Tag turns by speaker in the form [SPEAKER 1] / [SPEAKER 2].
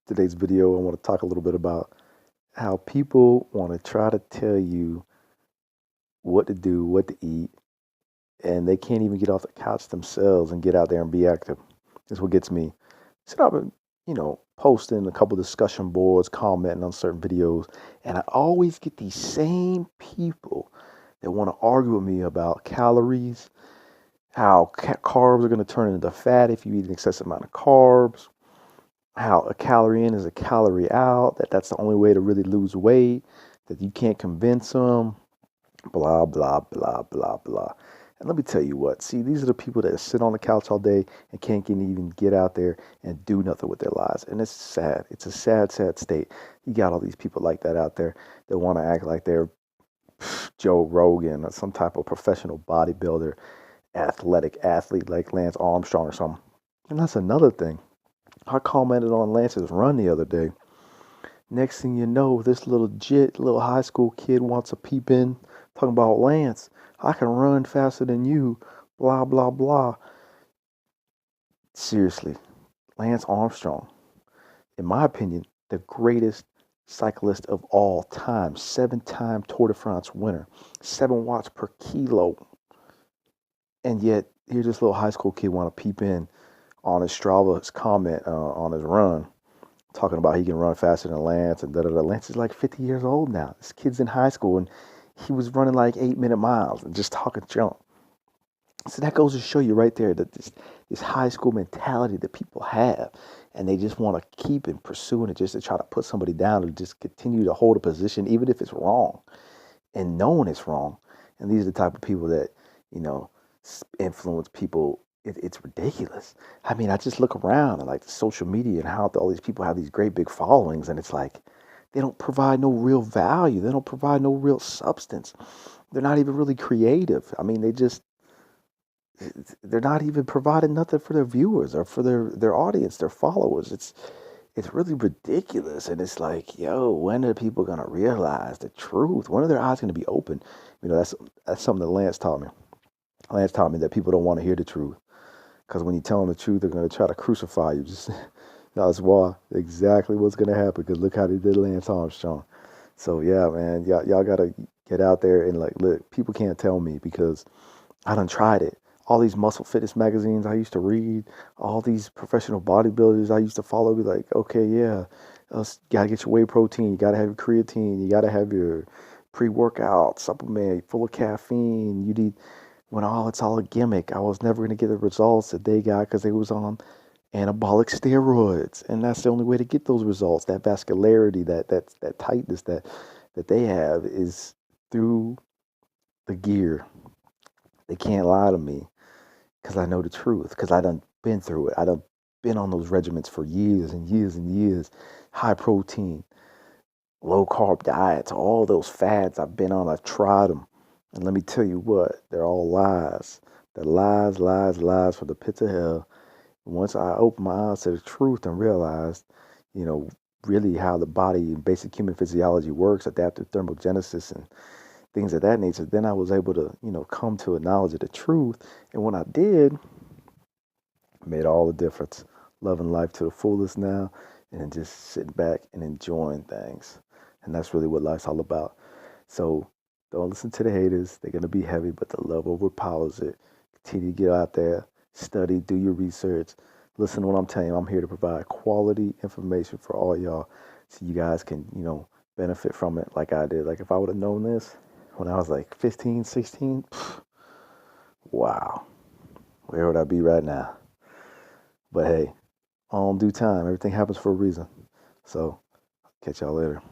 [SPEAKER 1] Today's video, I want to talk a little bit about how people want to try to tell you what to do, what to eat, and they can't even get off the couch themselves and get out there and be active. That's what gets me. So I've been, posting a couple discussion boards, commenting on certain videos, and I always get these same people that want to argue with me about calories, how carbs are going to turn into fat if you eat an excessive amount of carbs, how a calorie in is a calorie out, that's the only way to really lose weight, that you can't convince them, blah, blah, blah, blah, blah. And let me tell you what, see, these are the people that sit on the couch all day and can't even get out there and do nothing with their lives. And it's sad. It's a sad, sad state. You got all these people like that out there that want to act like they're Joe Rogan or some type of professional bodybuilder, athletic athlete like Lance Armstrong or something. And that's another thing. I commented on Lance's run the other day. Next thing you know, this little high school kid wants to peep in, talking about Lance. I can run faster than you, blah, blah, blah. Seriously, Lance Armstrong, in my opinion, the greatest cyclist of all time, 7-time Tour de France winner, 7 watts per kilo. And yet, here's this little high school kid want to peep in on his Strava's comment on his run, talking about he can run faster than Lance and da da da. Lance is like 50 years old now. This kid's in high school and he was running like 8-minute miles and just talking junk. So that goes to show you right there that this high school mentality that people have, and they just want to keep and pursuing it just to try to put somebody down and just continue to hold a position even if it's wrong and knowing it's wrong. And these are the type of people that, you know, influence people. It's ridiculous. I mean, I just look around and like social media and how all these people have these great big followings, and it's like they don't provide no real value. They don't provide no real substance. They're not even really creative. I mean, they're not even providing nothing for their viewers or for their audience, their followers. It's really ridiculous, and it's like, yo, when are people gonna realize the truth? When are their eyes gonna be open? You know, that's something that Lance taught me. Lance taught me that people don't want to hear the truth. Because when you tell them the truth, they're going to try to crucify you. Just that's why exactly what's going to happen. Because look how they did Lance Armstrong. So yeah, man, y'all got to get out there and like, look, people can't tell me because I done tried it. All these muscle fitness magazines I used to read, all these professional bodybuilders I used to follow, be like, okay, yeah, you gotta get your whey protein, you gotta have your creatine, you gotta have your pre-workout supplement full of caffeine. You need when all it's all a gimmick. I was never going to get the results that they got because they was on anabolic steroids, and that's the only way to get those results. That vascularity, that tightness that they have is through the gear. They can't lie to me because I know the truth. Because I done been through it. I done been on those regimens for years and years and years. High protein, low carb diets, all those fads I've been on. I've tried them. And let me tell you what, they're all lies. They're lies, lies, lies from the pits of hell. And once I opened my eyes to the truth and realized, you know, really how the body and basic human physiology works, adaptive thermogenesis and things of that nature, then I was able to, come to a knowledge of the truth. And when I did, it made all the difference. Loving life to the fullest now and just sitting back and enjoying things. And that's really what life's all about. So don't listen to the haters. They're going to be heavy, but the love overpowers it. Continue to get out there, study, do your research. Listen to what I'm telling you. I'm here to provide quality information for all y'all so you guys can, benefit from it like I did. Like if I would have known this when I was like 15, 16, wow, where would I be right now? But hey, all in due time, everything happens for a reason. So catch y'all later.